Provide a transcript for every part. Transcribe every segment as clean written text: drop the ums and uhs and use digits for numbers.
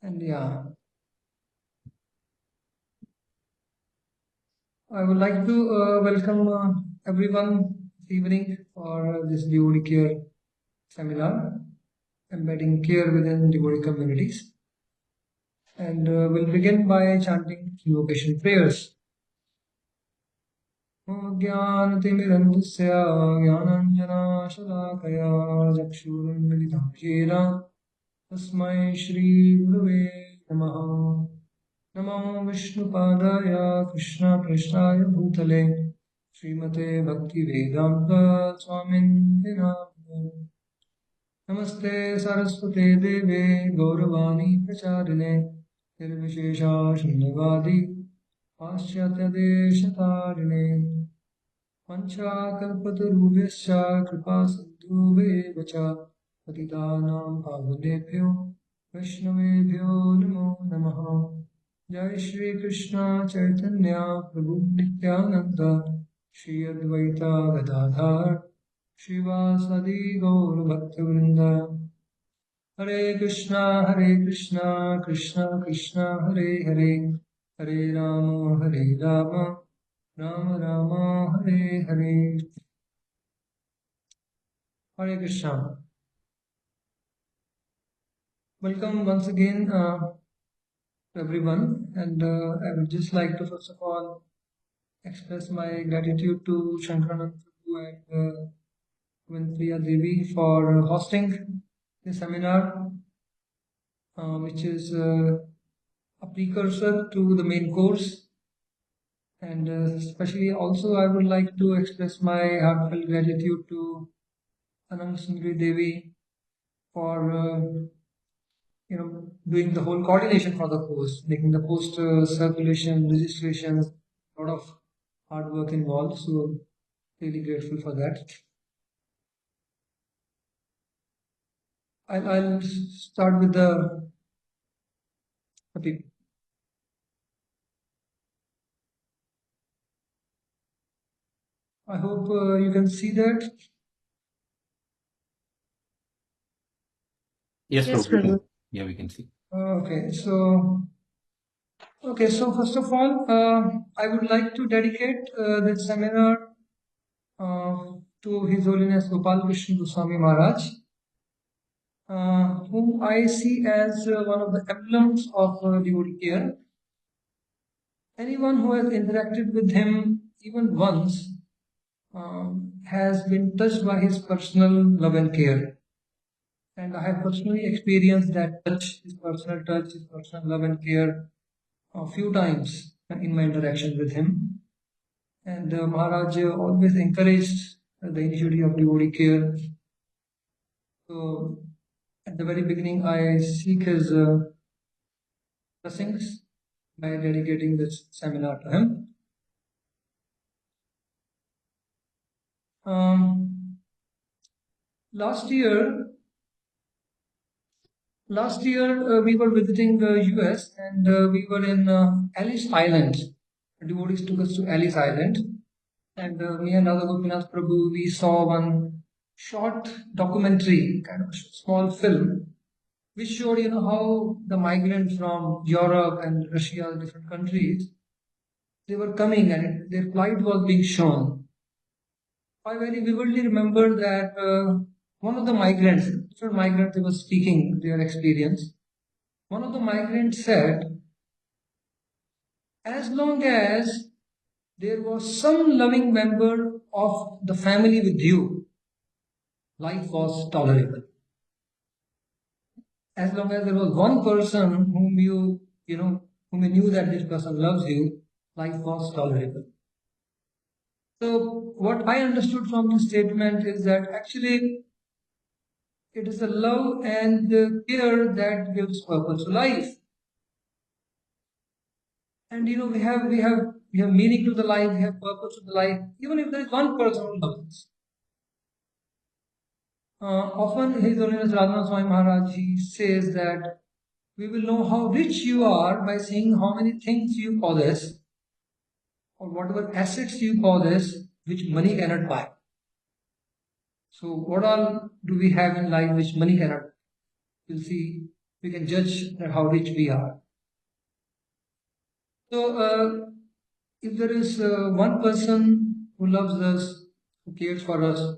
And yeah, I would like to welcome everyone this evening for this devotee care seminar, embedding care within devotee communities. And we'll begin by chanting invocation prayers. ज्ञानतिमिरन्दस्य ज्ञानाञ्जनाशलाकया चक्षुरुन्मिलितं येन तस्मै श्रीगुरवे नमः। नमो विष्णुपादाय कृष्णाय भूतले श्रीमते भक्तिवेदान्त स्वामिने नामिने। नमस्ते सरस्वते देवे गौरवाणी प्रचारिणे निर्विशेषा शून्यवादी पाश्चात्यदेशतारिणे पञ्चाकल्पतरुभ्यश्च कृपासिन्धुभ्येव च पतितानां पावनेभ्यो वैष्णवेभ्यो नमो नमः। जय श्री कृष्ण चैतन्य प्रभु नित्यानंद श्री अद्वैता गदाधर श्रीवासदि गौर भक्तवृंद। हरे Krishna Krishna Krishna Hare Hare Hare Ram Ram Ram Hare Hare. Hare Krishna. Welcome once again everyone, and I would just like to first of all express my gratitude to Shankaranand Prabhu and Priya Devi for hosting this seminar, which is a precursor to the main course. And especially also I would like to express my heartfelt gratitude to Anand Sundari Devi for doing the whole coordination for the course, making the post circulation, registrations, a lot of hard work involved. So really grateful for that. I'll start with the people. I hope you can see that. Yes, Prabhu. Yeah, we can see. Okay, so first of all, I would like to dedicate this seminar to His Holiness Gopal Krishna Goswami Maharaj, whom I see as one of the emblems of devotee care. Anyone who has interacted with him even once has been touched by his personal love and care. And I have personally experienced that touch, his personal love and care a few times in my interaction with him. And Maharaj always encouraged the initiative of devotee care. So at the very beginning, I seek his blessings by dedicating this seminar to him. Last year, we were visiting the US, and we were in Ellis Island. Devotees took us to Ellis Island, and me and Radha Gopinath Prabhu, we saw one short documentary, kind of a small film, which showed how the migrants from Europe and Russia, different countries, they were coming and their plight was being shown. I very vividly remember that one of the migrants, different migrants, they were speaking their experience. One of the migrants said, as long as there was some loving member of the family with you, life was tolerable. As long as there was one person whom you knew that this person loves you, life was tolerable. So what I understood from this statement is that actually it is the love and the care that gives purpose to life. And we have meaning to the life, we have purpose to the life, even if there is one person who loves us. Often His Holiness Radha Swami Maharaj, he says that we will know how rich you are by seeing how many things you possess, or whatever assets you possess, which money cannot buy. So what all do we have in life which money cannot? You'll see we can judge how rich we are. So, if there is one person who loves us, who cares for us,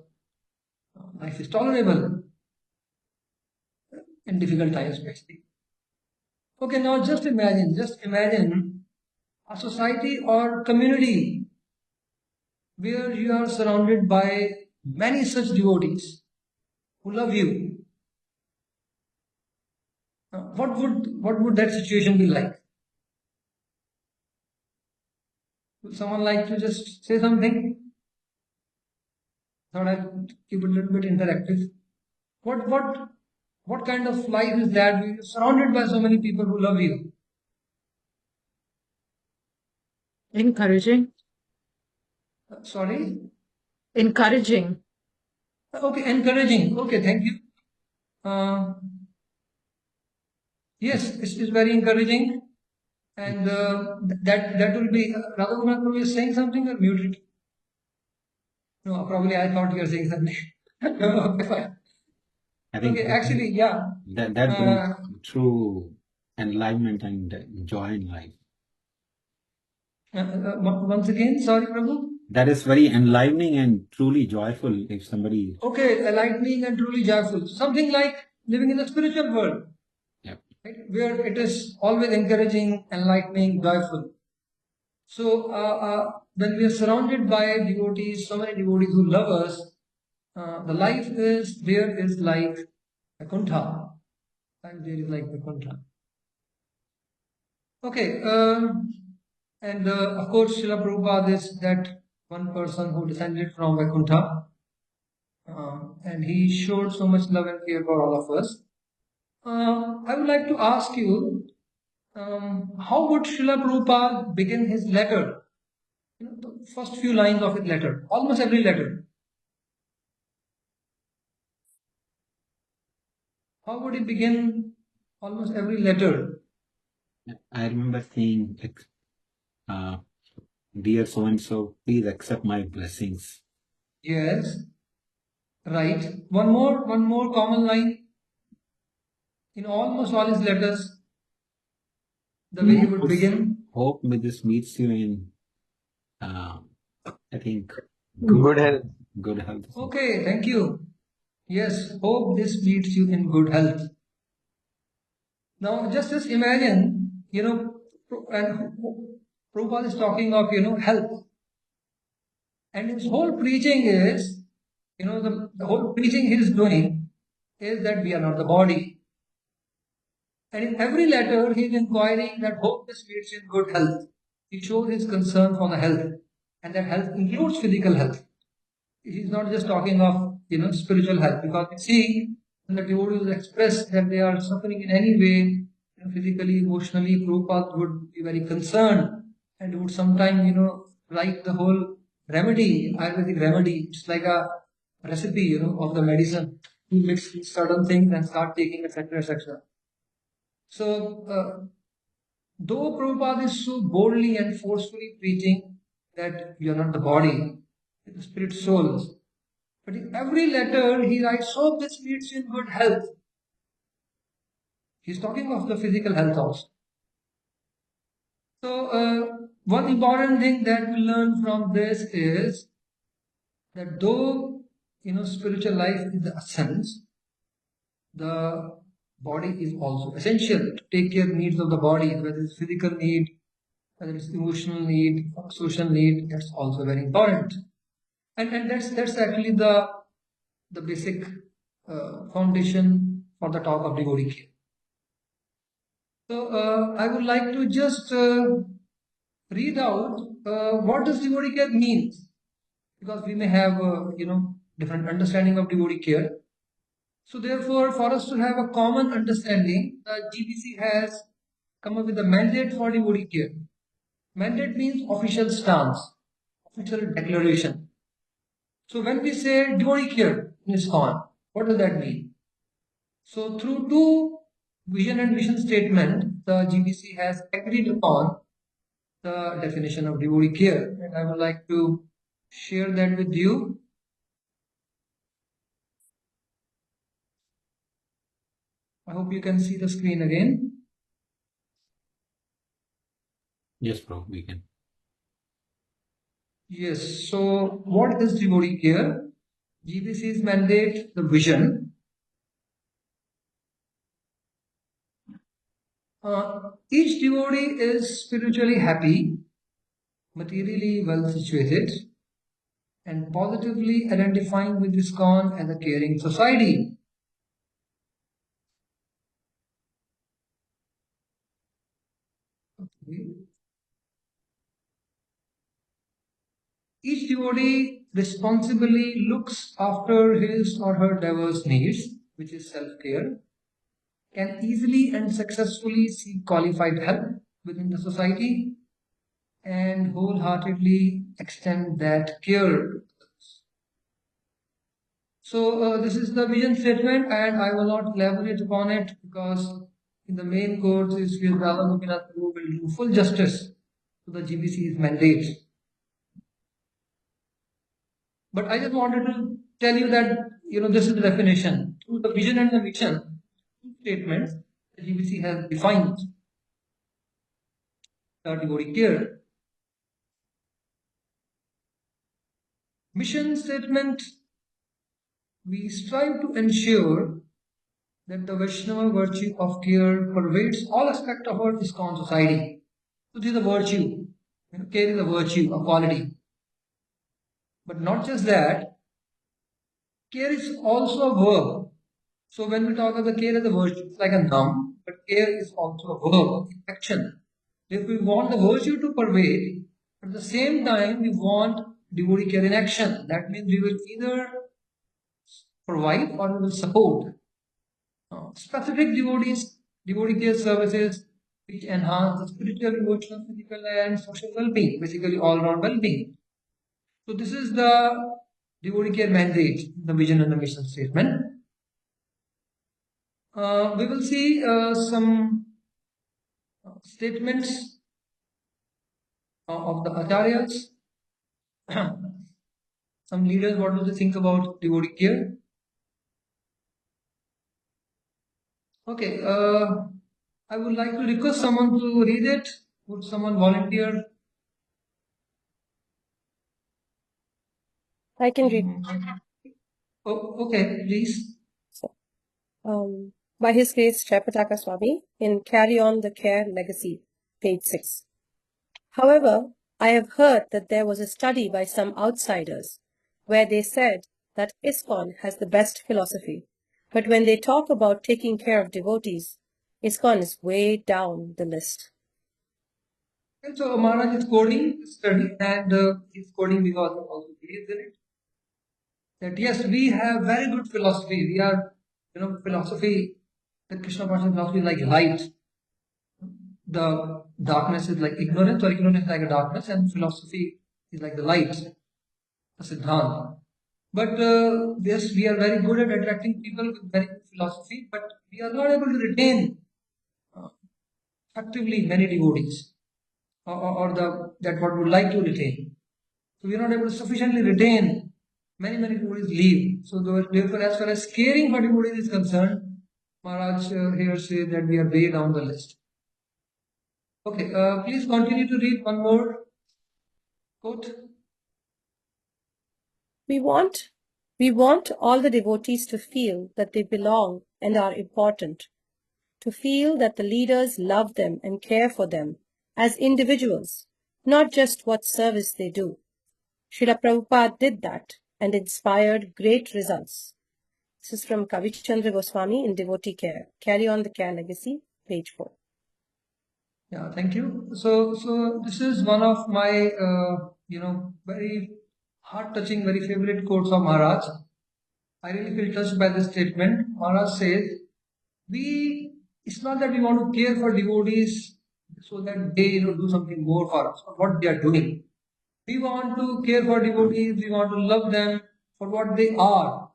life is tolerable in difficult times, especially. Okay, now just imagine a society or community where you are surrounded by many such devotees who love you. What would that situation be like? Would someone like to just say something? Thought I'd keep it a little bit interactive. What kind of life is that? You're surrounded by so many people who love you. Encouraging. Sorry? Encouraging. Okay, encouraging. Okay, thank you. Yes, it's very encouraging. And that will be Radha Gopinath is saying something or muted? No, probably I thought you were saying something. Okay, fine. I think Okay, actually, yeah. that brings true enlightenment and joy in life. Once again, sorry, Prabhu. That is very enlivening and truly joyful if somebody. Okay, enlightening and truly joyful. Something like living in the spiritual world. Yep. Right? Where it is always encouraging, enlightening, joyful. So, when we are surrounded by devotees, so many devotees who love us, the life is there is like Vaikuntha. Life there is like Vaikuntha. Okay, and of course, Srila Prabhupada is that one person who descended from Vaikuntha, and he showed so much love and care for all of us. I would like to ask you, how would Srila Prabhupada begin his letter? The first few lines of his letter, almost every letter. How would he begin almost every letter? I remember saying, dear so and so, please accept my blessings. Yes, right. One more common line in almost all his letters. The way he would begin. Hope this meets you in, I think, Good health. Good health. Okay, thank you. Yes, hope this meets you in good health. Now, just imagine, and Prabhupada is talking of, health. And his whole preaching is, the whole preaching he is doing is that we are not the body. And in every letter, he is inquiring that hope this meets you in good health. He shows his concern for the health. And that health includes physical health. He's not just talking of, spiritual health. Because you see, when the devotees express that they are suffering in any way, physically, emotionally, Prabhupada would be very concerned and would sometimes, write the whole remedy, Ayurvedic remedy. It's like a recipe, of the medicine. You mix certain things and start taking, etc., etc. So, though Prabhupada is so boldly and forcefully preaching that you are not the body, the spirit souls, but in every letter he writes, hope this meets you in good health. He's talking of the physical health also. So, one important thing that we learn from this is that though, spiritual life is the essence, the body is also essential to take care of needs of the body, whether it's physical need, whether it's emotional need, or social need, that's also very important. And that's actually the basic foundation for the talk of devotee care. So I would like to just read out what does devotee care means, because we may have different understanding of devotee care. So therefore, for us to have a common understanding, the GBC has come up with a mandate for devotee care. Mandate means official stance, official declaration. So when we say devotee care in ISKCON, what does that mean? So through two vision and mission statement, the GBC has agreed upon the definition of devotee care, and I would like to share that with you. hope you can see the screen again. Yes, Prabhu, we can. Yes, so what is devotee care? GBC's mandate, the vision. Each devotee is spiritually happy, materially well situated, and positively identifying with ISKCON as a caring society. Okay. Each devotee responsibly looks after his or her diverse needs, which is self-care, can easily and successfully seek qualified help within the society, and wholeheartedly extend that care. So this is the vision statement, and I will not elaborate upon it because in the main course is where Radha Gopinath Prabhu will do full justice to the GBC's mandate. But I just wanted to tell you that this is the definition. Through the vision and the mission statements, the GBC has defined the devotee care. Mission statement: we strive to ensure that the Vaishnava virtue of care pervades all aspects of our ISKCON society. So this is a virtue. Care is a virtue, a quality. But not just that, care is also a verb. So when we talk about the care as a virtue, it's like a noun, but care is also a verb, action. If we want the virtue to pervade, at the same time we want devotee care in action. That means we will either provide or we will support specific devotee care services which enhance the spiritual, emotional, physical, and social well-being, basically all-round well-being. So this is the devotee care mandate, the vision and the mission statement. We will see some statements of the acharyas, some leaders. What do they think about devotee care? Okay, I would like to request someone to read it. Would someone volunteer? I can read. Oh, okay, please. By His Grace Tripitaka Swami in Carry On the Care Legacy, page 6. However, I have heard that there was a study by some outsiders where they said that ISKCON has the best philosophy, but when they talk about taking care of devotees, ISKCON is way down the list. And so Maharaj is quoting the study, and he's quoting because he also believes in it. That yes, we have very good philosophy. We are, philosophy, the Krishna conscious philosophy is like light. The darkness is like ignorance, or ignorance is like a darkness, and philosophy is like the light, the Siddhanta. But yes, we are very good at attracting people with very good philosophy, but we are not able to retain effectively many devotees, or that what we would like to retain. So we are not able to sufficiently retain. Many devotees leave. So therefore, as far as caring for devotees is concerned, Maharaj here says that we are way down the list. Okay, please continue to read one more quote. We want all the devotees to feel that they belong and are important, to feel that the leaders love them and care for them as individuals, not just what service they do. Srila Prabhupada did that and inspired great results. This is from Kavichandra Goswami in Devotee Care. Carry On the Care Legacy, page 4. Yeah, thank you. So this is one of my, very heart-touching, very favorite quotes of Maharaj. I really feel touched by this statement. Maharaj says, it's not that we want to care for devotees so that they do something more for us, or what they are doing. We want to care for devotees, we want to love them for what they are.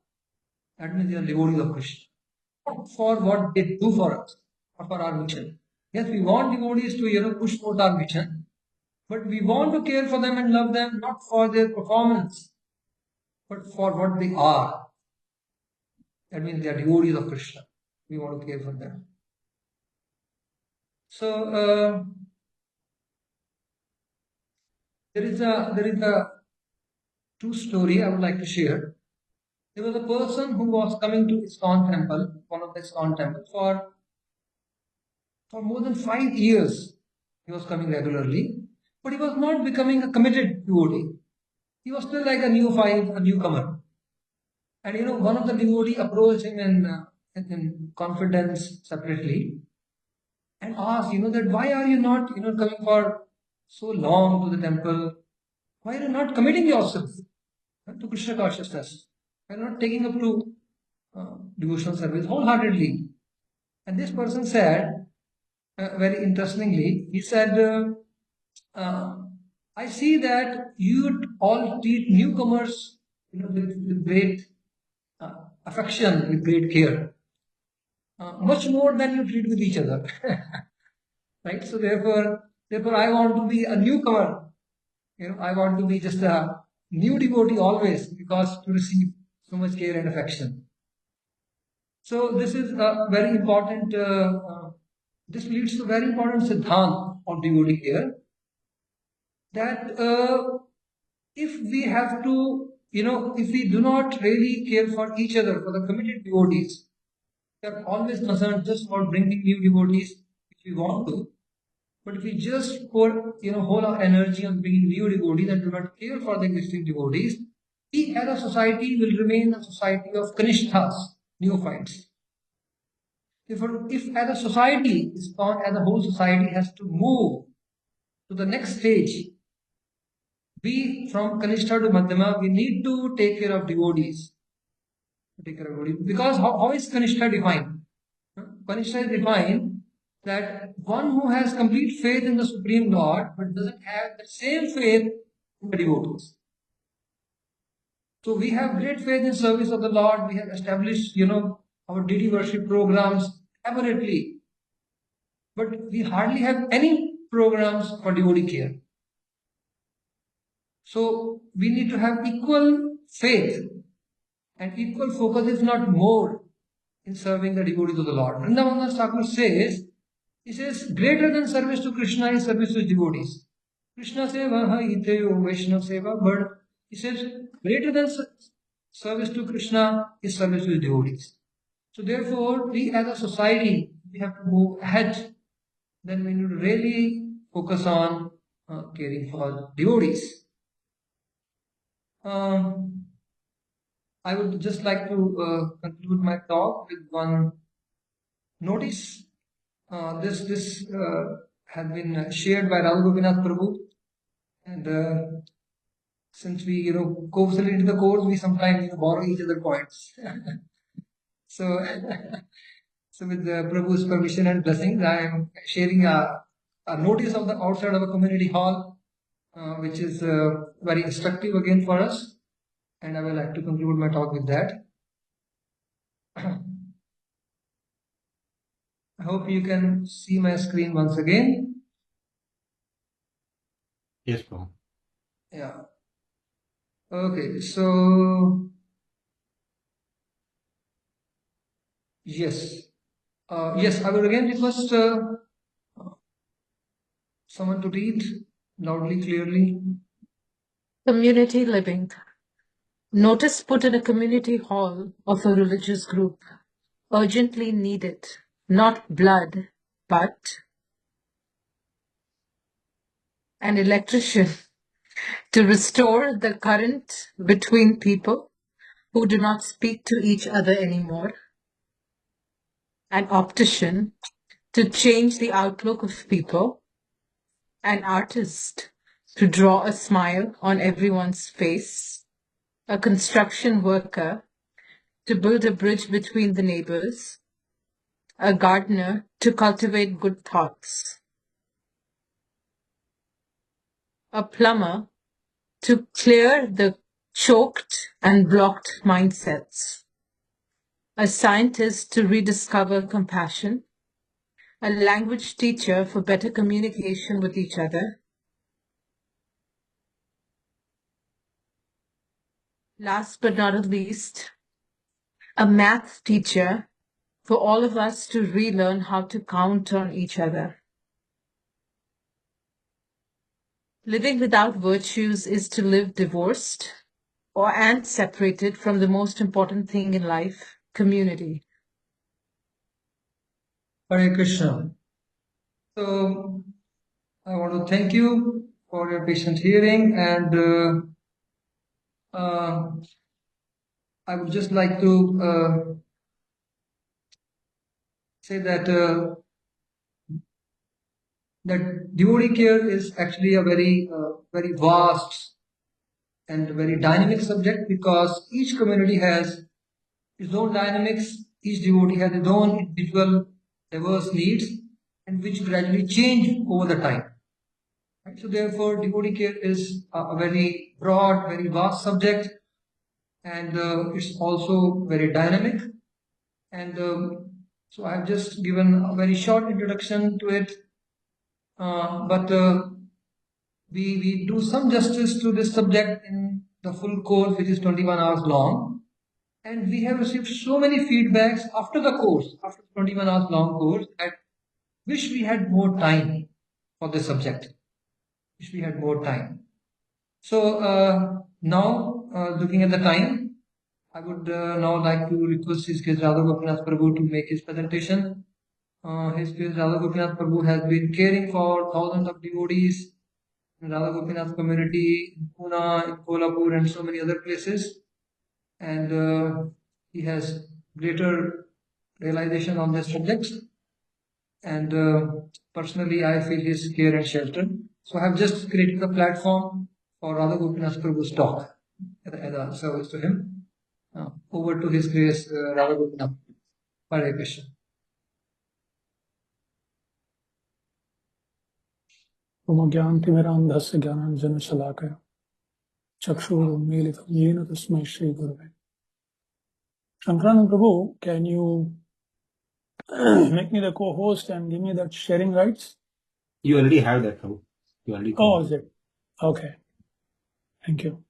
That means they are devotees of Krishna. Not for what they do for us or for our mission. Yes, we want devotees to push forth our mission, but we want to care for them and love them not for their performance, but for what they are. That means they are devotees of Krishna. we want to care for them. So there is a true story I would like to share. There was a person who was coming to ISKCON temple, one of the ISKCON temples, for more than 5 years. He was coming regularly, but he was not becoming a committed devotee. He was still like a neophyte, a newcomer. And one of the devotee approached him in confidence separately and asked, that why are you not, coming for so long to the temple? Why are you not committing yourself to Krishna consciousness? Why are you not taking up to devotional service wholeheartedly? And this person said, very interestingly, he said, I see that you all treat newcomers, with great affection, with great care, much more than you treat with each other, right? So therefore, I want to be a newcomer. I want to be just a new devotee always, because to receive so much care and affection. So this is a very important. This leads to very important siddhant of devotee care, that if we have to, if we do not really care for each other, for the committed devotees, we are always concerned just about bringing new devotees if we want to. But if we just pour, whole our energy on bringing new devotees and do not care for the existing devotees, we as a society will remain a society of kanishthas, neophytes. Therefore, if as a society, ISKCON as a whole society has to move to the next stage, we from Kanishta to Madhyama, we need to take care of devotees. Because how is Kanishta defined? Kanishta is defined that one who has complete faith in the Supreme Lord but doesn't have the same faith in the devotees. So we have great faith in service of the Lord. We have established, our deity worship programs elaborately, but we hardly have any programs for devotee care. So we need to have equal faith and equal focus, if not more, in serving the devotees of the Lord. Vrindavan Thakur says, he says, greater than service to Krishna is service to devotees. Krishna seva ha iteyo Vaishnava seva, but he says, greater than service to Krishna is service to devotees. So therefore, we as a society, we have to move ahead. Then we need to really focus on caring for devotees. I would just like to conclude my talk with one notice. This has been shared by Radha Gopinath Prabhu, and since we co-facilitate the course, we sometimes borrow each other points. So, so with Prabhu's permission and blessings, I am sharing a notice of the outside of a community hall, which is very instructive again for us. And I would like to conclude my talk with that. I hope you can see my screen once again. Yes, Prabhu. Yeah. Okay, so yes. Yes, I will again request someone to read loudly, clearly. Community living. Notice put in a community hall of a religious group. Urgently needed. Not blood, but an electrician to restore the current between people who do not speak to each other anymore. An optician to change the outlook of people. An artist to draw a smile on everyone's face. A construction worker to build a bridge between the neighbors. A gardener to cultivate good thoughts. A plumber to clear the choked and blocked mindsets. A scientist to rediscover compassion. A language teacher for better communication with each other. Last but not least, a math teacher for all of us to relearn how to count on each other. Living without virtues is to live divorced and separated from the most important thing in life, community. Hare Krishna. So I want to thank you for your patient hearing, and I would just like to say that devotee care is actually a very vast and very dynamic subject, because each community has its own dynamics. Each devotee has its own individual diverse needs, and which gradually change over the time. Right? So therefore, devotee care is a very broad, very vast subject, and it's also very dynamic. And so I have just given a very short introduction to it, but we do some justice to this subject in the full course, which is 21 hours long. And we have received so many feedbacks after the course, after 21 hours long course, that wish we had more time for this subject. Wish we had more time. So now, looking at the time, I would now like to request His Grace Radha Gopinath Prabhu to make his presentation. His Grace Radha Gopinath Prabhu has been caring for thousands of devotees in Radha Gopinath community in Pune, in Kolhapur, and so many other places. And he has greater realization on this subject. And personally, I feel his care and shelter. So I have just created a platform for Radha Gopinath Prabhu's talk as a service to him. Over to His Grace Radha Gopinath. Hare Krishna. ज्ञानतिमिरान्धस्य ज्ञानाञ्जनशलाकया चक्षुरुन्मीलितं येन तस्मै श्रीगुरवे. Shankaran Prabhu, can you make me the co-host and give me that sharing rights? You already have that, Prabhu. You already. Oh, is it? Okay. Thank you.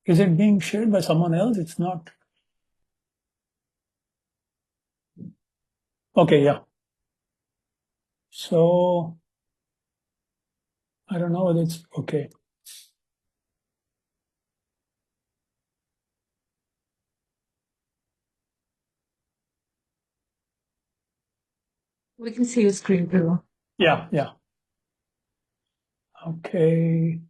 Is it being shared by someone else? It's not. Okay, yeah. So, I don't know whether it's okay. We can see your screen, Prabhu. Yeah, yeah. Okay.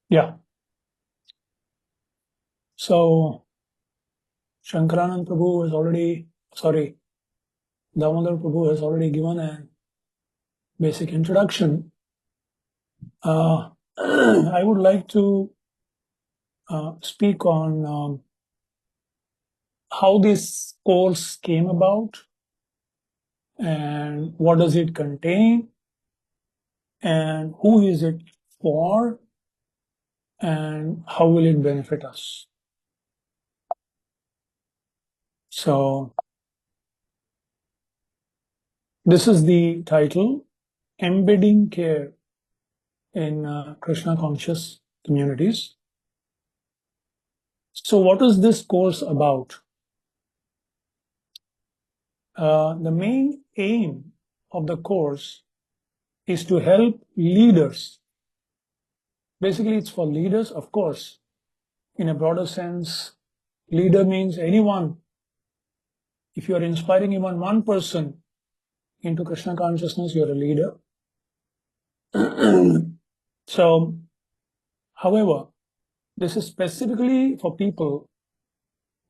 Yeah. So, Shankaranand Prabhu has already, Damodar Prabhu has already given a basic introduction. I would like to speak on how this course came about and what does it contain and who is it for and how will it benefit us. So, this is the title, Embedding Care in Krishna Conscious Communities. So what is this course about? The main aim of the course is to help leaders. Basically, it's for leaders, of course. In a broader sense, leader means anyone. If you are inspiring even one person into Krishna consciousness, you're a leader. So, however, this is specifically for people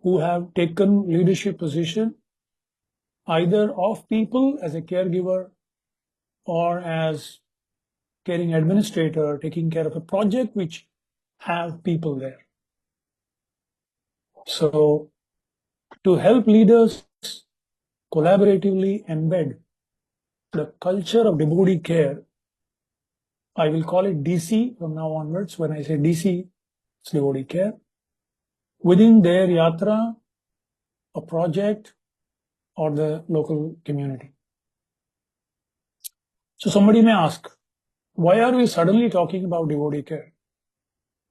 who have taken leadership position, either of people as a caregiver or as caring administrator, taking care of a project which have people there. So, to help leaders collaboratively embed the culture of devotee care. I will call it DC from now onwards. When I say DC, it's devotee care, within their yatra, a project, or the local community. So somebody may ask, why are we suddenly talking about devotee care?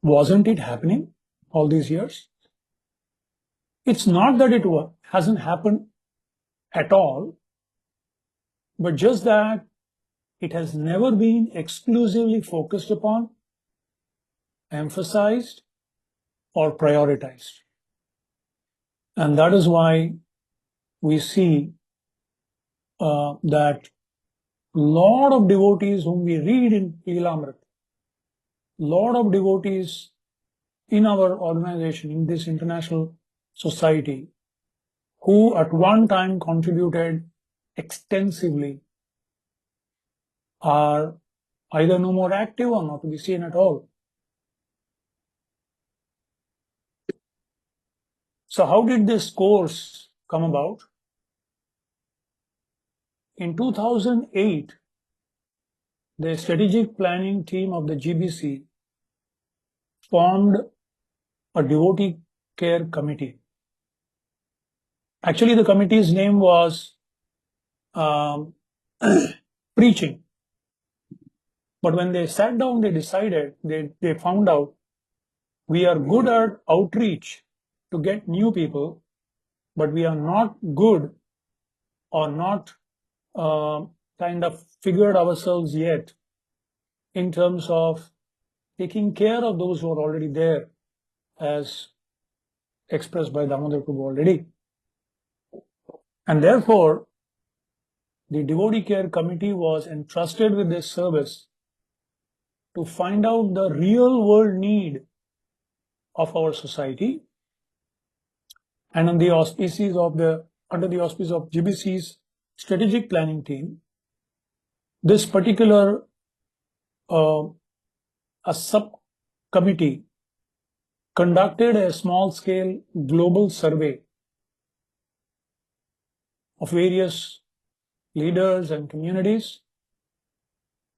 Wasn't it happening all these years? It's not that it hasn't happened at all, but just that it has never been exclusively focused upon, emphasized, or prioritized. And that is why we see that lot of devotees whom we read in Leelamrit, lot of devotees in our organization, in this international society, who at one time contributed extensively, are either no more active or not to be seen at all. So how did this course come about? In 2008, the strategic planning team of the GBC formed a devotee care committee. Actually, the committee's name was preaching. But when they sat down, they decided, they found out we are good at outreach to get new people, but we are not good or not kind of figured ourselves yet in terms of taking care of those who are already there, as expressed by Damodar Prabhu already. And therefore, the Devotee Care Committee was entrusted with this service to find out the real world need of our society, and under the auspices of GBC's strategic planning team, this particular a subcommittee conducted a small-scale global survey of various leaders and communities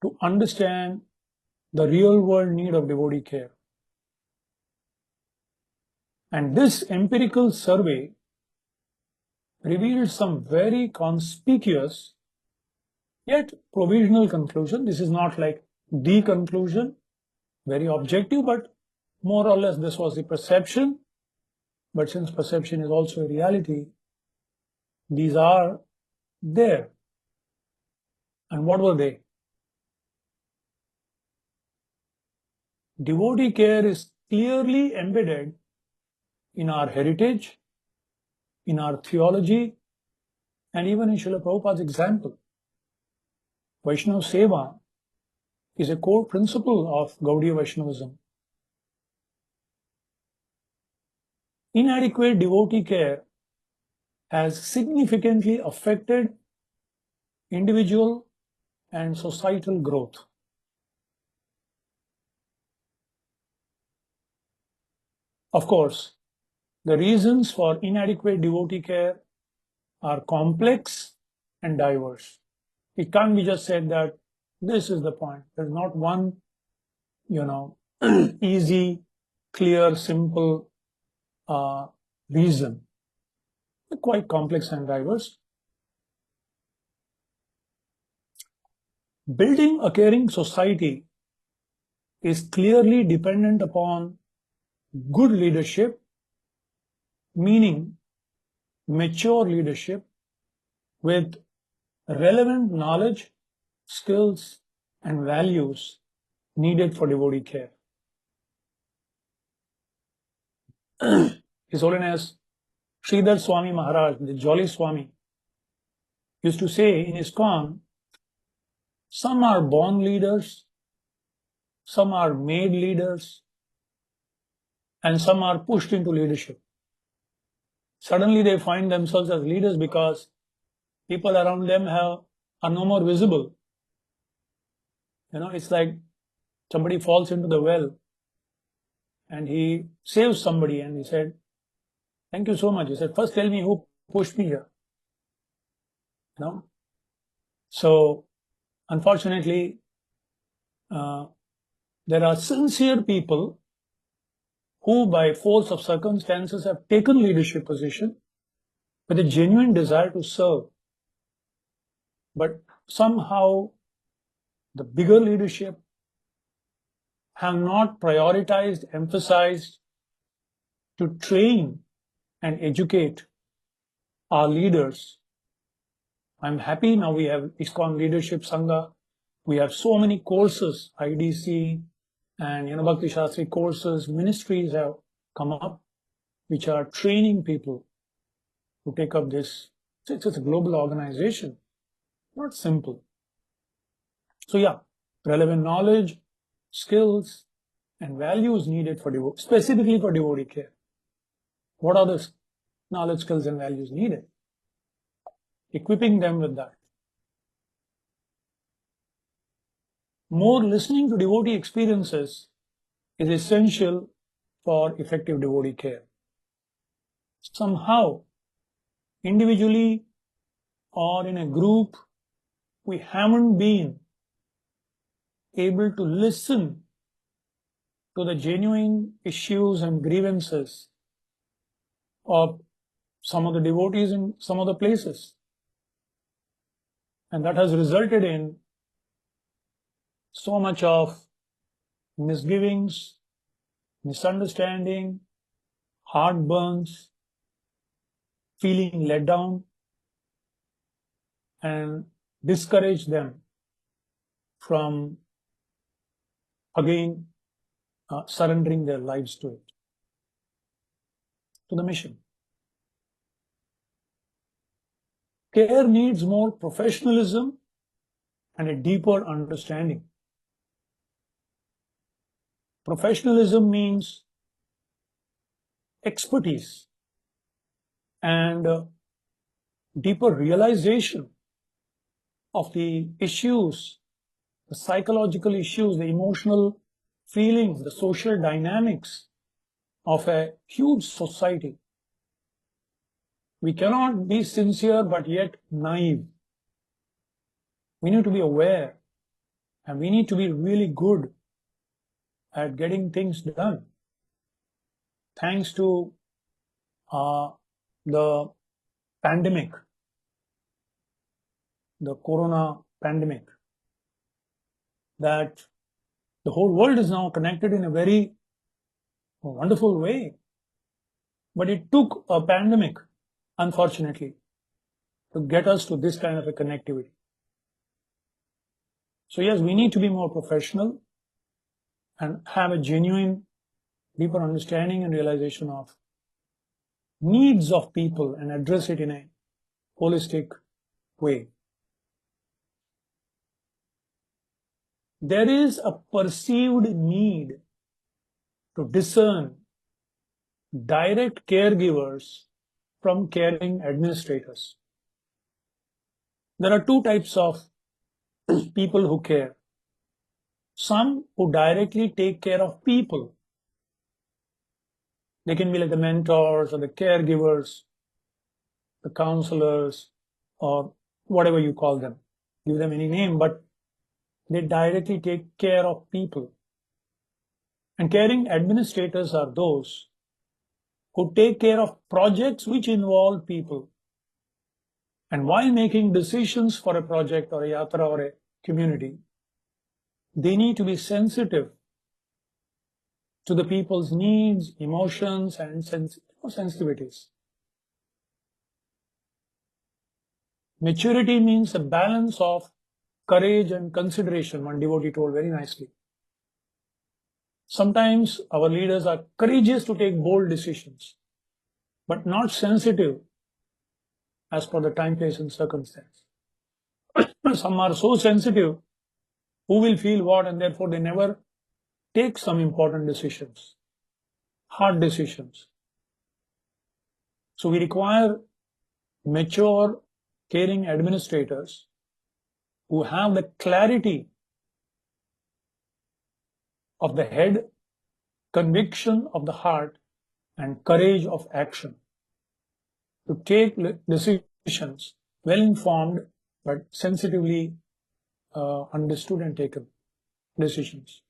to understand the real-world need of devotee care. And this empirical survey revealed some very conspicuous yet provisional conclusion. This is not like the conclusion, very objective, but more or less this was the perception. But since perception is also a reality, these are there. And what were they? Devotee care is clearly embedded in our heritage, in our theology, and even in Srila Prabhupada's example. Vaishnava Seva is a core principle of Gaudiya Vaishnavism. Inadequate devotee care has significantly affected individual and societal growth. Of course, the reasons for inadequate devotee care are complex and diverse. It can't be just said that this is the point. There's not one, easy, clear, simple reason. They're quite complex and diverse. Building a caring society is clearly dependent upon good leadership, meaning mature leadership with relevant knowledge, skills, and values needed for devotee care. His Holiness Sridhar Swami Maharaj, the Jolly Swami, used to say in his ISKCON, some are born leaders, some are made leaders, and some are pushed into leadership. Suddenly they find themselves as leaders because people around them are no more visible. It's like somebody falls into the well and he saves somebody and he said, thank you so much. He said, first tell me who pushed me here. No? So, unfortunately, there are sincere people who, by force of circumstances, have taken leadership position with a genuine desire to serve. But somehow, the bigger leadership have not prioritized, emphasized to train and educate our leaders. I'm happy now we have ISKCON Leadership Sangha. We have so many courses, IDC and Bhakti Shastri courses, ministries have come up which are training people to take up this. It's a global organization, not simple. So yeah, relevant knowledge, skills, and values needed for specifically for devotee care. What are the knowledge, skills, and values needed? Equipping them with that. More listening to devotee experiences is essential for effective devotee care. Somehow, individually or in a group, we haven't been able to listen to the genuine issues and grievances of some of the devotees in some of the places. And that has resulted in so much of misgivings, misunderstanding, heartburns, feeling let down, and discourage them from again surrendering their lives to it, to the mission. Care needs more professionalism and a deeper understanding. Professionalism means expertise and deeper realization of the issues, the psychological issues, the emotional feelings, the social dynamics of a huge society. We cannot be sincere but yet naive. We need to be aware and we need to be really good at getting things done. Thanks to the pandemic, the corona pandemic, that the whole world is now connected in a very wonderful way. But it took a pandemic, unfortunately, to get us to this kind of a connectivity. So yes, we need to be more professional and have a genuine, deeper understanding and realization of needs of people and address it in a holistic way. There is a perceived need to discern direct caregivers from caring administrators. There are two types of people who care. Some who directly take care of people. They can be like the mentors or the caregivers, the counselors, or whatever you call them. Give them any name, but they directly take care of people. And caring administrators are those who take care of projects which involve people. And while making decisions for a project or a yatra or a community, they need to be sensitive to the people's needs, emotions, and sensitivities. Maturity means a balance of courage and consideration, one devotee told very nicely. Sometimes our leaders are courageous to take bold decisions, but not sensitive as per the time, place, and circumstance. Some are so sensitive, who will feel what, and therefore they never take some important decisions, hard decisions. So we require mature, caring administrators who have the clarity of the head, conviction of the heart, and courage of action to take decisions well-informed, but sensitively understood and taken decisions.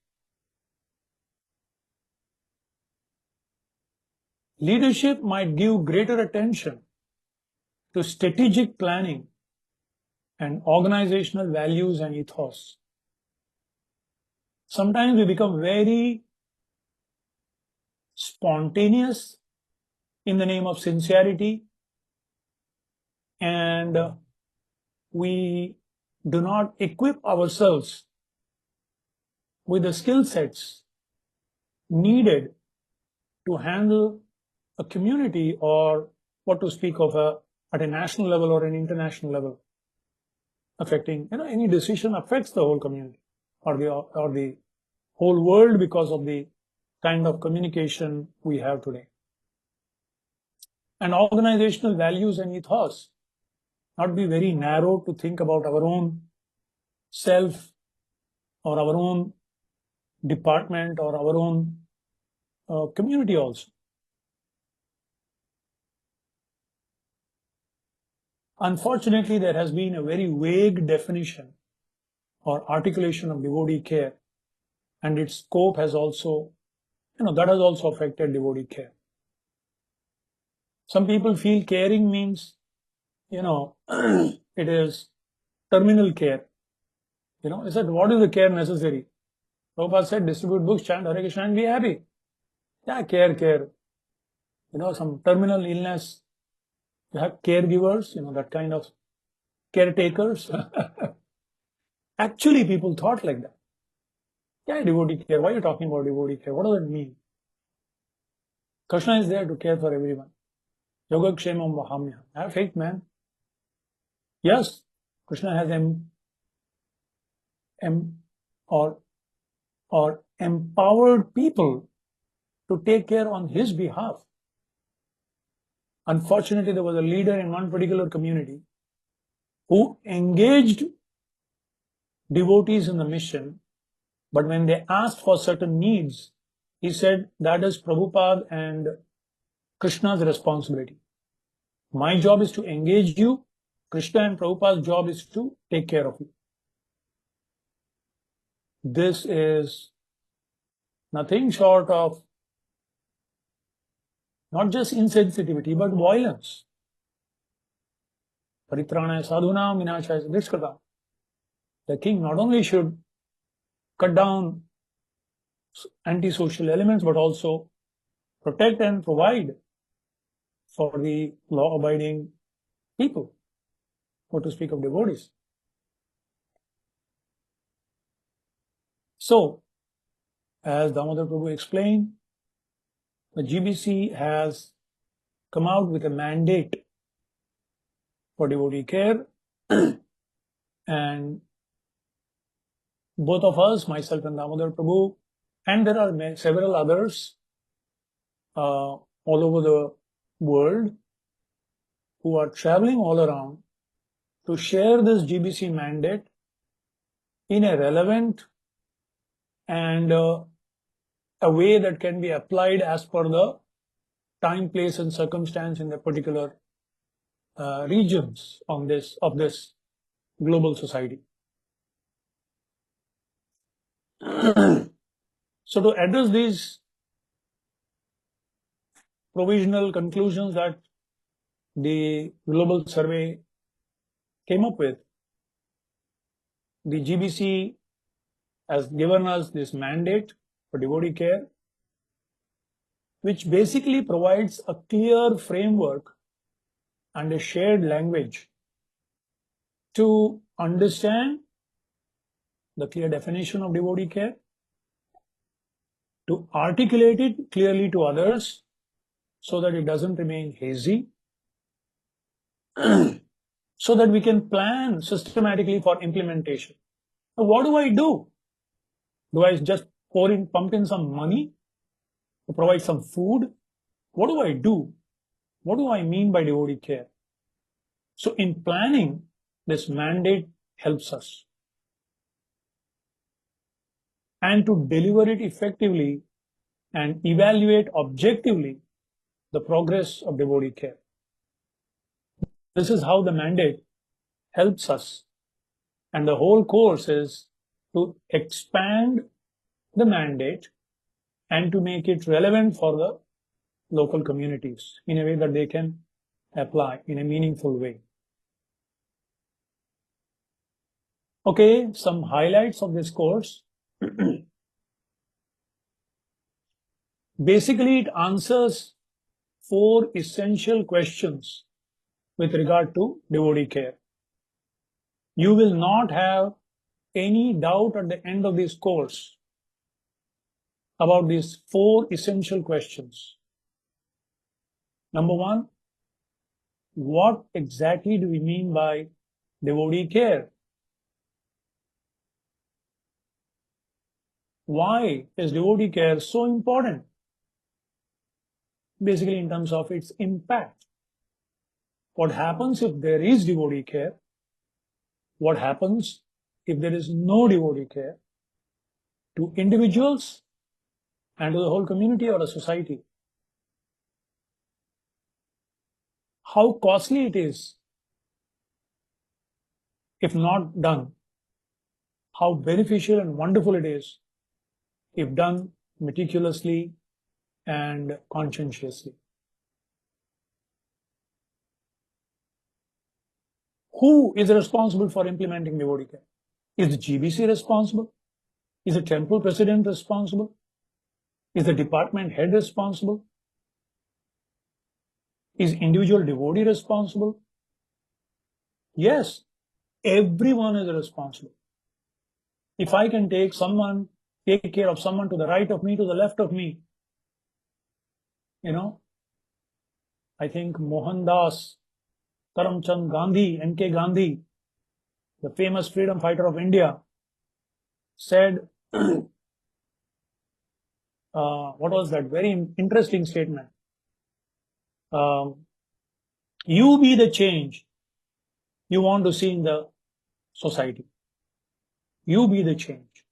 Leadership might give greater attention to strategic planning and organizational values and ethos. Sometimes we become very spontaneous in the name of sincerity, and we do not equip ourselves with the skill sets needed to handle a community, or what to speak of at a national level or an international level, affecting, any decision affects the whole community or the whole world because of the kind of communication we have today. And organizational values and ethos, not be very narrow to think about our own self or our own department or our own community also. Unfortunately, there has been a very vague definition or articulation of devotee care, and its scope has also, that has also affected devotee care. Some people feel caring means, it is terminal care. He said, what is the care necessary? Prabhupada said, distribute books, chant Hare Krishna and be happy. Yeah, care. Some terminal illness, you have caregivers, that kind of caretakers. Actually, people thought like that. Yeah, devotee care. Why are you talking about devotee care? What does it mean? Krishna is there to care for everyone. Yoga Kshemam Vahamya. Have faith, man. Yes, Krishna has empowered people to take care on his behalf. Unfortunately, there was a leader in one particular community who engaged devotees in the mission, but when they asked for certain needs, he said, that is Prabhupada and Krishna's responsibility. My job is to engage you. Krishna and Prabhupada's job is to take care of you. This is nothing short of not just insensitivity, but violence. Paritranaya sadhunam vinashaya dushkrata. The king not only should cut down antisocial elements, but also protect and provide for the law-abiding people, or to speak of devotees. So, as Damodar Prabhu explained, the GBC has come out with a mandate for devotee care, and both of us, myself and Damodar Prabhu, and there are several others all over the world who are traveling all around to share this GBC mandate in a relevant and a way that can be applied as per the time, place, and circumstance in the particular regions of this global society. So to address these provisional conclusions that the global survey came up with, the GBC has given us this mandate for devotee care, which basically provides a clear framework and a shared language to understand the clear definition of devotee care, to articulate it clearly to others so that it doesn't remain hazy, so that we can plan systematically for implementation. Now, what do I do? Do I just pump in some money to provide some food? What do I do? What do I mean by devotee care? So in planning, this mandate helps us. And to deliver it effectively and evaluate objectively the progress of devotee care. This is how the mandate helps us. And the whole course is to expand the mandate and to make it relevant for the local communities in a way that they can apply in a meaningful way. Okay, some highlights of this course. Basically, it answers 4 essential questions with regard to devotee care. You will not have any doubt at the end of this course about these 4 essential questions. Number 1, what exactly do we mean by devotee care? Why is devotee care so important? Basically, in terms of its impact. What happens if there is devotee care? What happens if there is no devotee care to individuals and to the whole community or a society? How costly it is if not done. How beneficial and wonderful it is if done meticulously and conscientiously. Who is responsible for implementing devotee care? Is the GBC responsible? Is the temple president responsible? Is the department head responsible? Is individual devotee responsible? Yes, everyone is responsible. If I can take care of someone to the right of me, to the left of me, I think Mohandas Karamchand Gandhi, N.K. Gandhi, the famous freedom fighter of India, said, what was that very interesting statement? You be the change you want to see in the society. You be the change.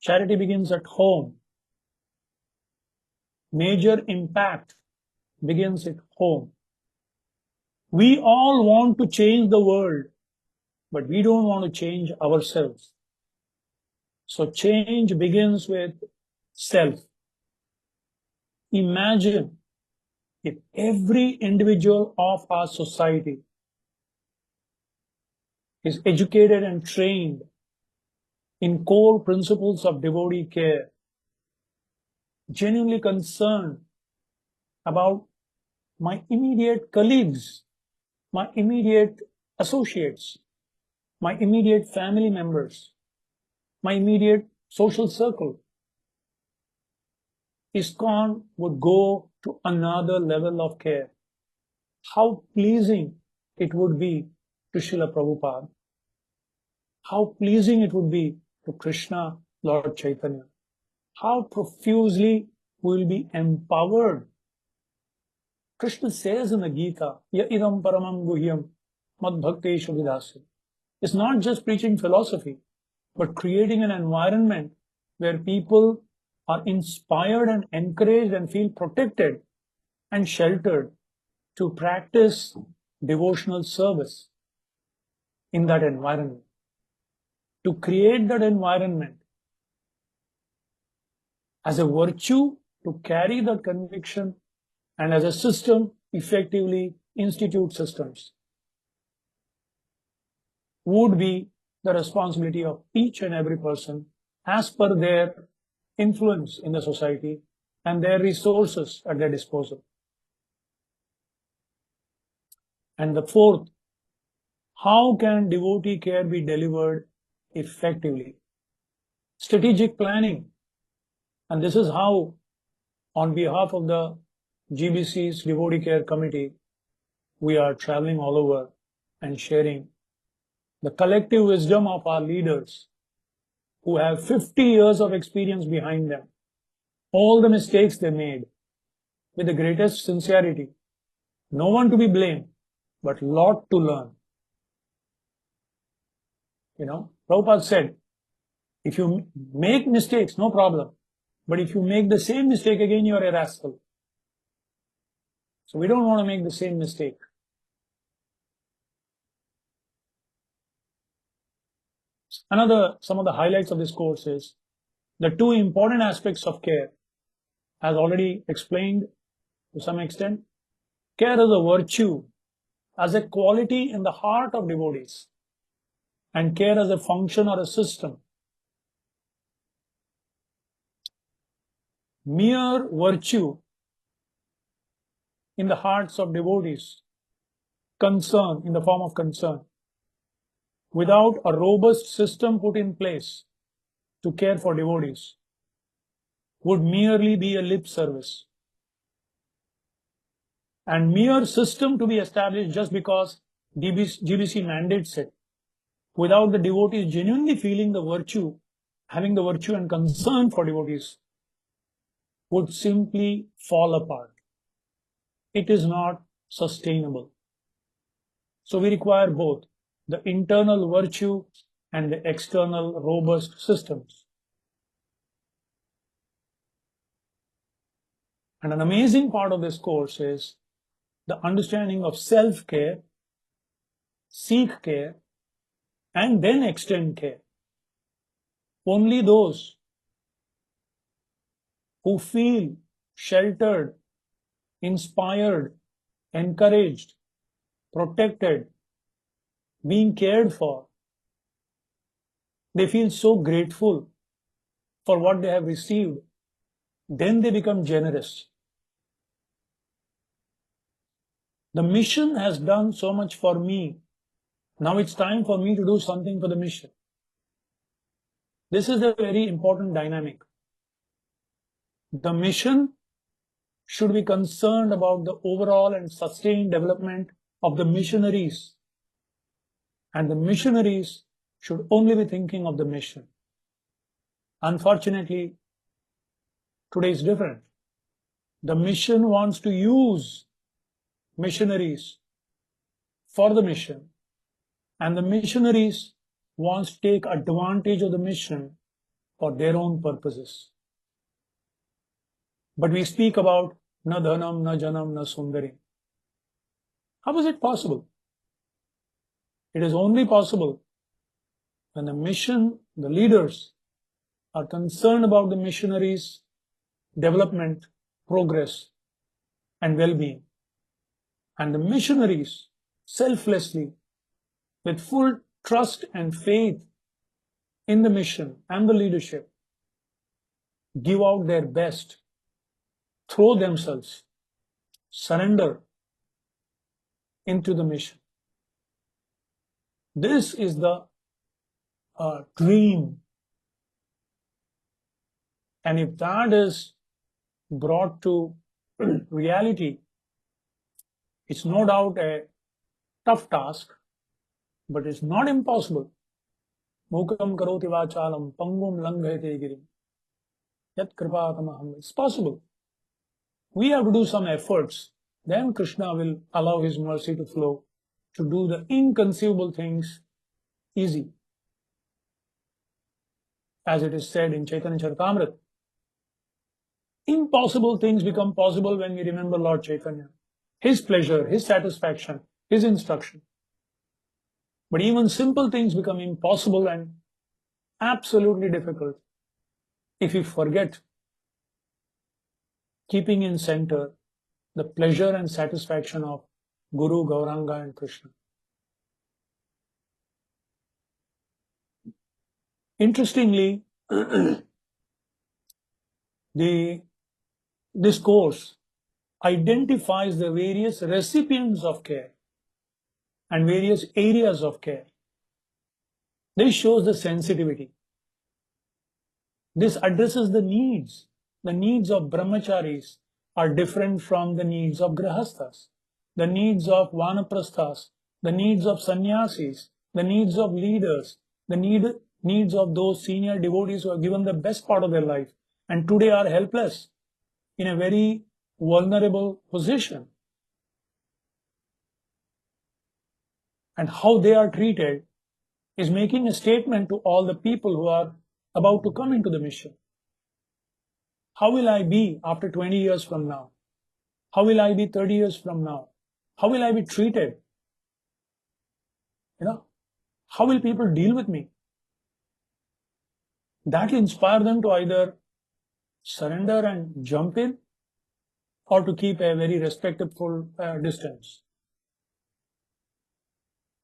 Charity begins at home. Major impact begins at home. We all want to change the world, but we don't want to change ourselves. So change begins with self. Imagine if every individual of our society is educated and trained in core principles of devotee care, genuinely concerned about my immediate colleagues, my immediate associates, my immediate family members, my immediate social circle. ISKCON would go to another level of care. How pleasing it would be to Srila Prabhupada. How pleasing it would be to Krishna, Lord Chaitanya. How profusely we will be empowered. Krishna says in the Gita, Ya idam paramam guhyam mad bhakteshu vidasya. It's not just preaching philosophy, but creating an environment where people are inspired and encouraged and feel protected and sheltered to practice devotional service in that environment. To create that environment as a virtue to carry the conviction and as a system effectively institute systems would be the responsibility of each and every person as per their influence in the society and their resources at their disposal. And the 4th, how can devotee care be delivered effectively? Strategic planning. And this is how, on behalf of the GBC's Devotee Care Committee, we are traveling all over and sharing the collective wisdom of our leaders who have 50 years of experience behind them, all the mistakes they made with the greatest sincerity, no one to be blamed, but lot to learn. Prabhupada said, if you make mistakes, no problem. But if you make the same mistake again, you are a rascal. So we don't want to make the same mistake. Some of the highlights of this course is the two important aspects of care, as already explained to some extent. Care is a virtue, as a quality in the heart of devotees, and care as a function or a system. Mere virtue in the hearts of devotees, concern in the form of concern, without a robust system put in place to care for devotees, would merely be a lip service. And mere system to be established just because GBC mandates it, without the devotees genuinely feeling the virtue, having the virtue and concern for devotees, would simply fall apart. It is not sustainable. So we require both the internal virtue and the external robust systems. And an amazing part of this course is the understanding of self-care, seek care, and then extend care. Only those who feel sheltered, inspired, encouraged, protected, being cared for, they feel so grateful for what they have received, then they become generous. The mission has done so much for me. Now it's time for me to do something for the mission. This is a very important dynamic. The mission should be concerned about the overall and sustained development of the missionaries. And the missionaries should only be thinking of the mission. Unfortunately, today is different. The mission wants to use missionaries for the mission, and the missionaries wants to take advantage of the mission for their own purposes. But we speak about na dhanam, na janam, na sundari. How is it possible? It is only possible when the mission, the leaders, are concerned about the missionaries' development, progress, and well-being. And the missionaries selflessly, with full trust and faith in the mission and the leadership, give out their best, throw themselves, surrender into the mission. This is the dream. And if that is brought to reality, it's no doubt a tough task, but it's not impossible. Mukam karoti vachalam pangum langhayate girim yat kripatamaham. It's possible. We have to do some efforts. Then Krishna will allow his mercy to flow to do the inconceivable things easy. As it is said in Chaitanya Charitamrita, impossible things become possible when we remember Lord Chaitanya, his pleasure, his satisfaction, his instruction. But even simple things become impossible and absolutely difficult if we forget keeping in center the pleasure and satisfaction of Guru, Gauranga, and Krishna. Interestingly, this course identifies the various recipients of care and various areas of care. This shows the sensitivity. This addresses the needs. The needs of brahmacharis are different from the needs of grahasthas, the needs of vanaprasthas, the needs of sannyasis, the needs of leaders, the needs of those senior devotees who have given the best part of their life and today are helpless in a very vulnerable position. And how they are treated is making a statement to all the people who are about to come into the mission. How will I be after 20 years from now? How will I be 30 years from now? How will I be treated? How will people deal with me? that will inspire them to either surrender and jump in or to keep a very respectful distance.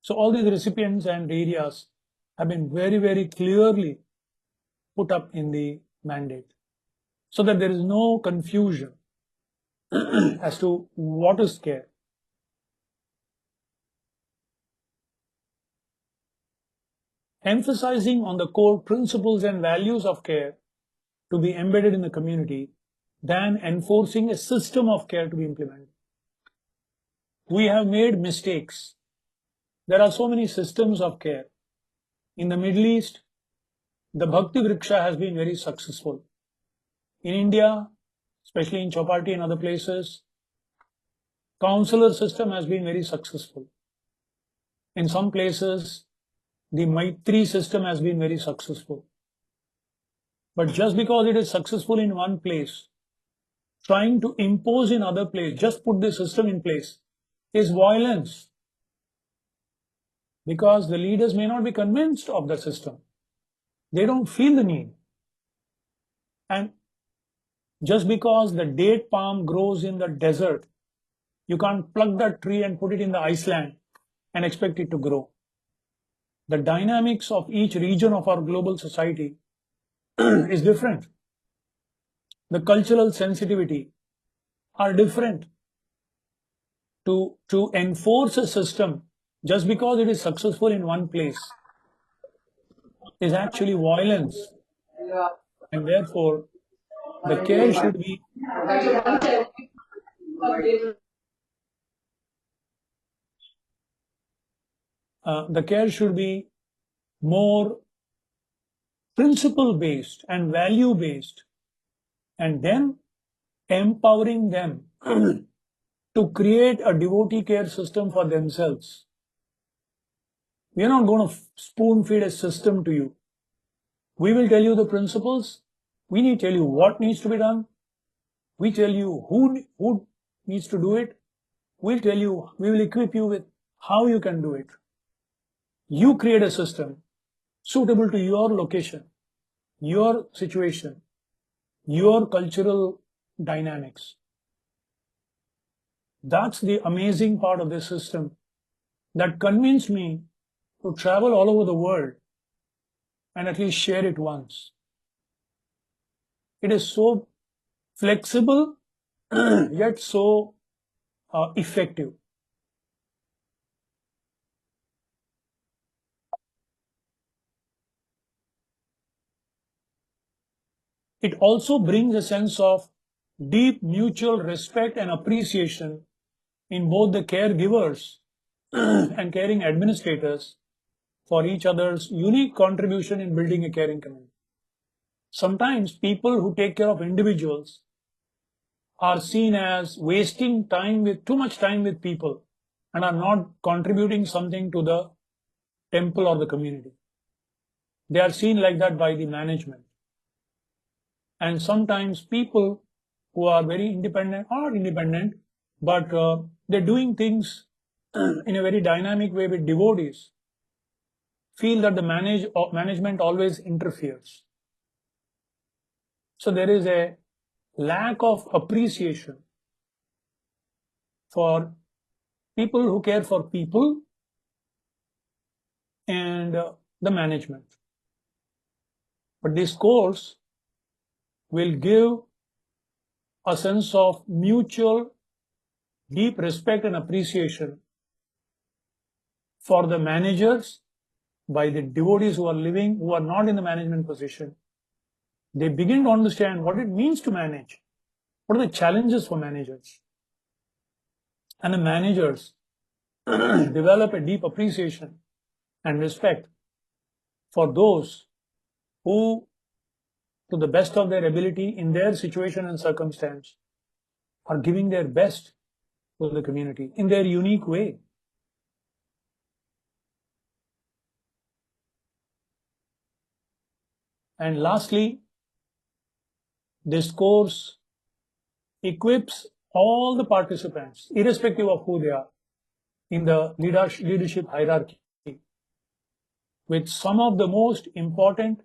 So all these recipients and areas have been very, very clearly put up in the mandate so that there is no confusion as to what is care. Emphasizing on the core principles and values of care to be embedded in the community than enforcing a system of care to be implemented. We have made mistakes. There are so many systems of care. In the Middle East, the Bhakti Vriksha has been very successful. In India, especially in Chowpatty and other places, counselor system has been very successful. In some places, the Maitri system has been very successful. But just because it is successful in one place, trying to impose in other place, just put the system in place, is violence. Because the leaders may not be convinced of the system. They don't feel the need. And just because the date palm grows in the desert, you can't pluck that tree and put it in the Iceland and expect it to grow. The dynamics of each region of our global society is different. The cultural sensitivity are different. To enforce a system just because it is successful in one place is actually violence. And therefore, the care should be more principle-based and value-based, and then empowering them to create a devotee care system for themselves. We are not going to spoon feed a system to you. We will tell you the principles. We need to tell you what needs to be done. We tell you who needs to do it. We will equip you with how you can do it. You create a system suitable to your location, your situation, your cultural dynamics. That's the amazing part of this system that convinced me to travel all over the world and at least share it once. It is so flexible yet so effective. It also brings a sense of deep mutual respect and appreciation in both the caregivers and caring administrators for each other's unique contribution in building a caring community. Sometimes people who take care of individuals are seen as wasting too much time with people and are not contributing something to the temple or the community. They are seen like that by the management. And sometimes people who are very independent are independent, but they're doing things in a very dynamic way with devotees, feel that the management always interferes. So there is a lack of appreciation for people who care for people and the management. But this course will give a sense of mutual deep respect and appreciation for the managers by the devotees who are not in the management position. They begin to understand what it means to manage. What are the challenges for managers? And the managers develop a deep appreciation and respect for those who, to the best of their ability in their situation and circumstance, are giving their best to the community in their unique way. And lastly, this course equips all the participants, irrespective of who they are, in the leadership hierarchy, with some of the most important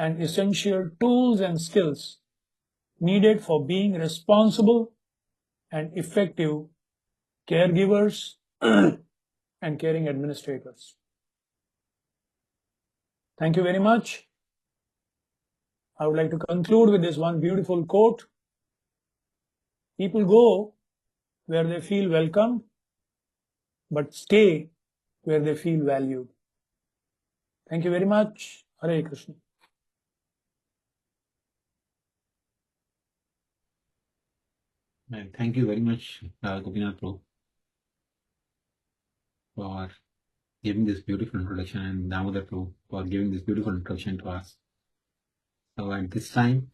and essential tools and skills needed for being responsible and effective caregivers and caring administrators. Thank you very much. I would like to conclude with this one beautiful quote. People go where they feel welcome, but stay where they feel valued. Thank you very much. Hare Krishna. Thank you very much, Gopinath Prabhu, for giving this beautiful introduction, and Damodar Prabhu for giving this beautiful introduction to us. So at this time,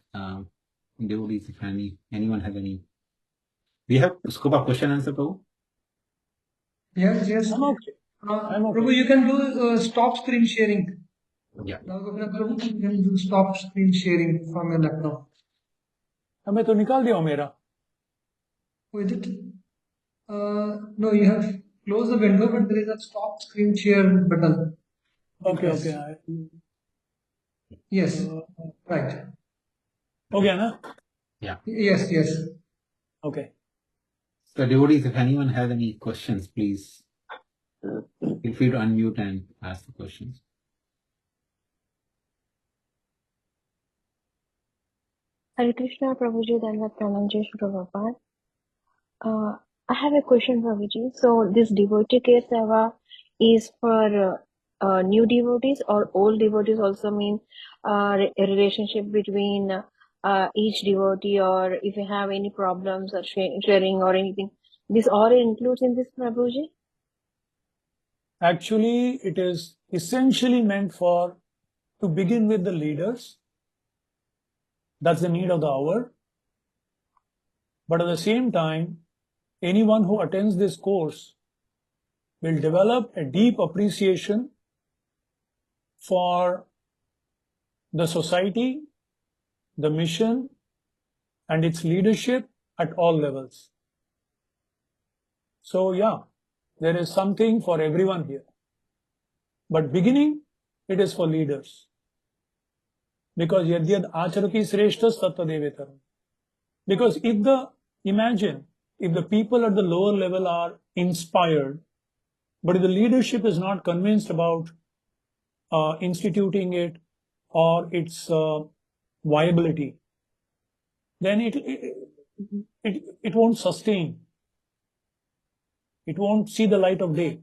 devotees, if anyone has any, we have scope of question answer, Prabhu. Yes, yes. I'm okay. I'm okay. Prabhu, you can do stop screen sharing. Yeah. Now, Prabhu, you can do stop screen sharing from your laptop. मैं तो निकाल दिया हूँ मेरा. With it? No, you have closed the window, but there is a stop screen share button. Okay, Yes. okay. Yes, right. हो गया ना? Yeah. Yes, yes. Okay. So devotees, if anyone has any questions, please feel free to unmute and ask the questions. Hare Krishna, Prabhuji, Dandavat Pranam, Jai Shri Prabhupada. I have a question, Prabhuji. So, this devotee care seva is for new devotees, or old devotees also mean a relationship between each devotee, or if you have any problems or sharing or anything, this all includes in this, Prabhuji? Actually, it is essentially meant to begin with the leaders. That's the need of the hour. But at the same time, anyone who attends this course will develop a deep appreciation for the society, the mission, and its leadership at all levels. So yeah, there is something for everyone here. But beginning, it is for leaders. Because yadyad acharati sreshtas tattva devetaram. Because imagine, if the people at the lower level are inspired, but if the leadership is not convinced about instituting it or its viability, then it won't sustain. It won't see the light of day.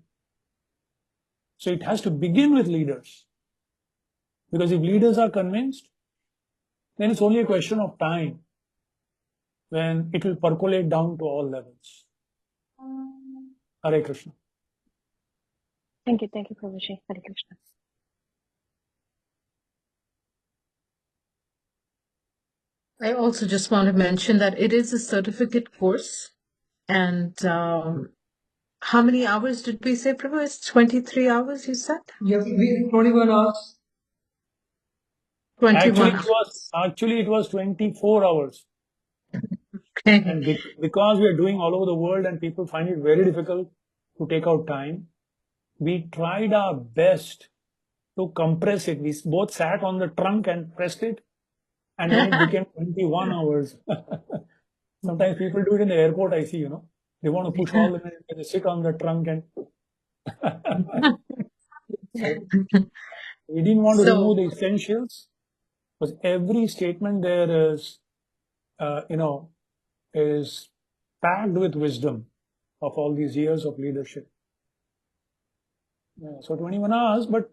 So it has to begin with leaders. Because if leaders are convinced, then it's only a question of time when it will percolate down to all levels. Hare Krishna. Thank you, Prabhuji. Hare Krishna. I also just want to mention that it is a certificate course. And how many hours did we say, Prabhu? It's 23 hours, you said? Yes, 21 hours. 21 Actually, it was 24 hours. Okay. And because we are doing all over the world and people find it very difficult to take out time, we tried our best to compress it. We both sat on the trunk and pressed it, and then it became 21 hours. Sometimes people do it in the airport, I see, They want to push all the men, they sit on the trunk and... So, we didn't want to remove the essentials, because every statement there is, is packed with wisdom of all these years of leadership. Yeah, so 21 hours, but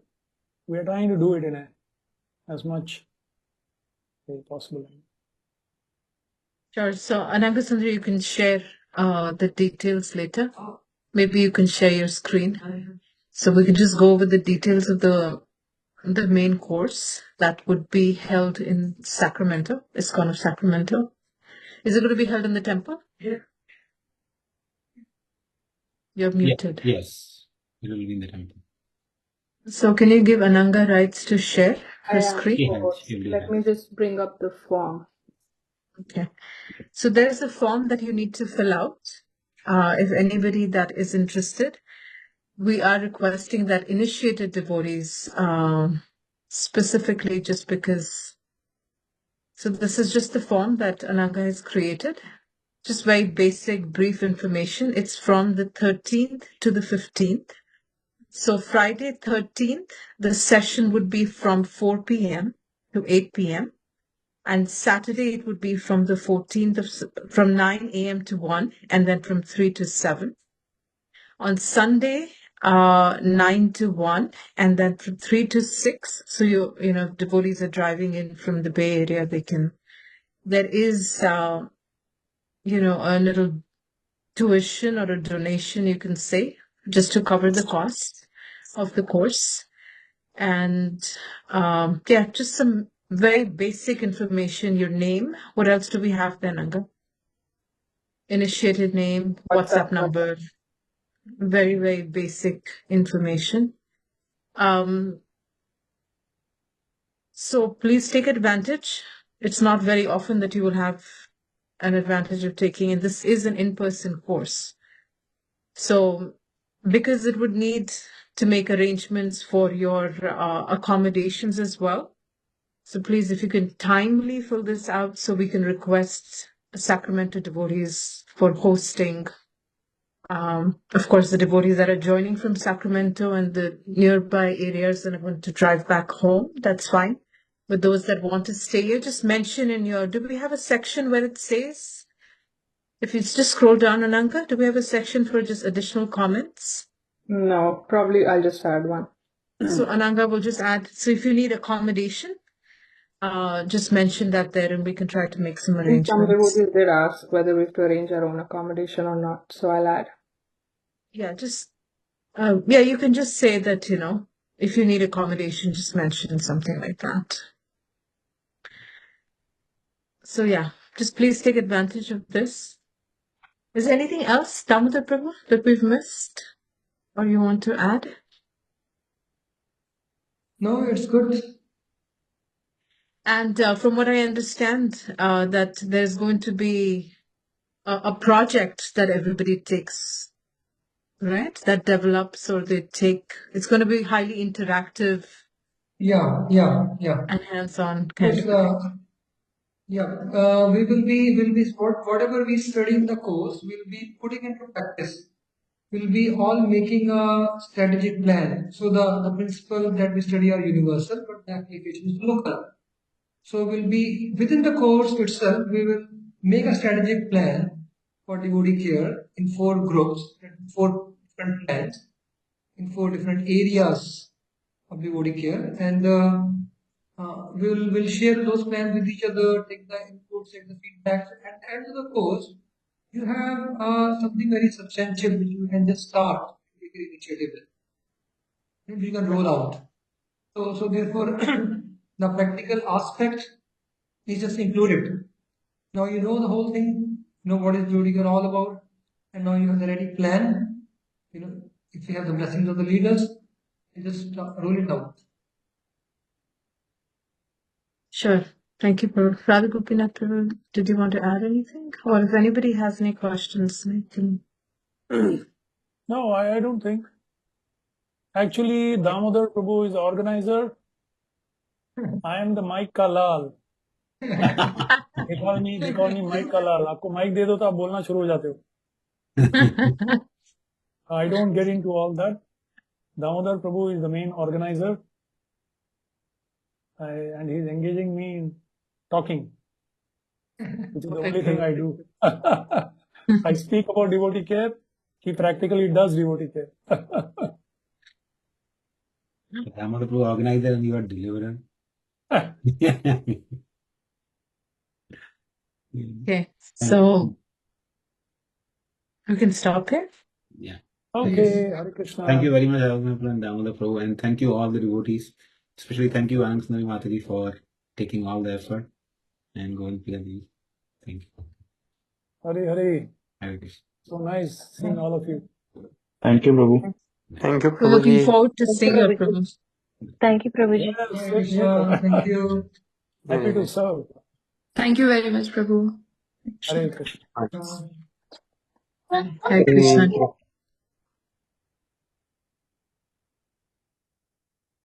we are trying to do it in as much as possible. Sure. So, Ananga Sundari, you can share the details later. Maybe you can share your screen. So we can just go over the details of the main course that would be held in Sacramento, ISKCON of Sacramento. Is it going to be held in the temple? Yeah. You're muted. Yes, it will be in the temple. So can you give Ananga rights to share her screen? Let me just bring up the form. Okay. So there's a form that you need to fill out. If anybody that is interested, we are requesting that initiated devotees specifically just because. So this is just the form that Ananga has created. Just very basic, brief information. It's from the 13th to the 15th. So Friday 13th, the session would be from 4 p.m. to 8 p.m. And Saturday it would be from the 14th from 9 a.m. to 1, and then from 3 to 7. On Sunday, 9 to 1, and then from 3 to 6. So you know, devotees are driving in from the Bay Area, there is, you know, a little tuition or a donation, you can say, just to cover the cost of the course. And yeah, just some very basic information, your name. What else do we have then, Anga? Initiated name, WhatsApp number, very, very basic information. So please take advantage. It's not very often that you will have an advantage of taking, and this is an in-person course. So because it would need to make arrangements for your accommodations as well. So please, if you can timely fill this out so we can request Sacramento devotees for hosting. Of course, the devotees that are joining from Sacramento and the nearby areas and want to drive back home, that's fine. But those that want to stay here, just mention in your, do we have a section where it says, if you just scroll down, Ananga, do we have a section for just additional comments? No, probably I'll just add one. So Ananga will just add, so if you need accommodation, just mention that there and we can try to make some Some arrangements. devotees did ask whether we have to arrange our own accommodation or not, so I'll add. Yeah, just, yeah, you can just say that, you know, if you need accommodation, just mention something like that. So yeah, just please take advantage of this. Is there anything else, Damodar Prabhu, that we've missed or you want to add? No, it's good. And from what I understand, that there's going to be a project that everybody takes, right? That develops or they take. It's going to be highly interactive Yeah. and hands-on kind Because of thing. we'll be whatever we study in the course, we'll be putting into practice. We'll be all making a strategic plan. So the principles that we study are universal, but the application is local. So we'll be within the course itself, we will make a strategic plan for devotee care in 4 groups, 4 different plans, in 4 different areas of devotee care, and we'll share those plans with each other, take the inputs, take the feedback. At the end of the course, you have something very substantial which you can just start with your initiative with, which you can roll out. So therefore, the practical aspect is just included. Now you know the whole thing, you know what is devotee care all about, and now you have the ready plan. You know, if you have the blessings of the leaders, you just roll it out. Sure. Thank you, Prabhu. Radha Gopinath, Prabhu, did you want to add anything? Or if anybody has any questions, I can. No, I don't think. Actually, Damodar Prabhu is the organizer. I am the mic ka lal. They call me mic ka lal. आपको mic दे दो तो आप बोलना शुरू हो जाते हो. I don't get into all that. Damodar Prabhu is the main organizer. And he's engaging me in talking, which is the only thing I do. I speak about devotee care. He practically does devotee care. Damodar Prabhu organizer and you are deliverer. Okay, so we can stop here. Yeah. Okay, Hare Krishna. Thank you very much, Damodar and Damodar Prabhu, and thank you all the devotees. Especially thank you, Anand Sundari Mataji, for taking all the effort and going to the. Thank you. Hare Hare. Hare Krishna. So nice seeing all of you. Thank you, Prabhu. Thank you, We're looking Prabhuji. forward to seeing your Prabhuji. Prabhu. Thank you, Prabhuji. Yes, Hare same Krishna, here. thank you. Happy to serve. Thank you very much, Prabhu. Hare Krishna. Uh, Hare Krishna.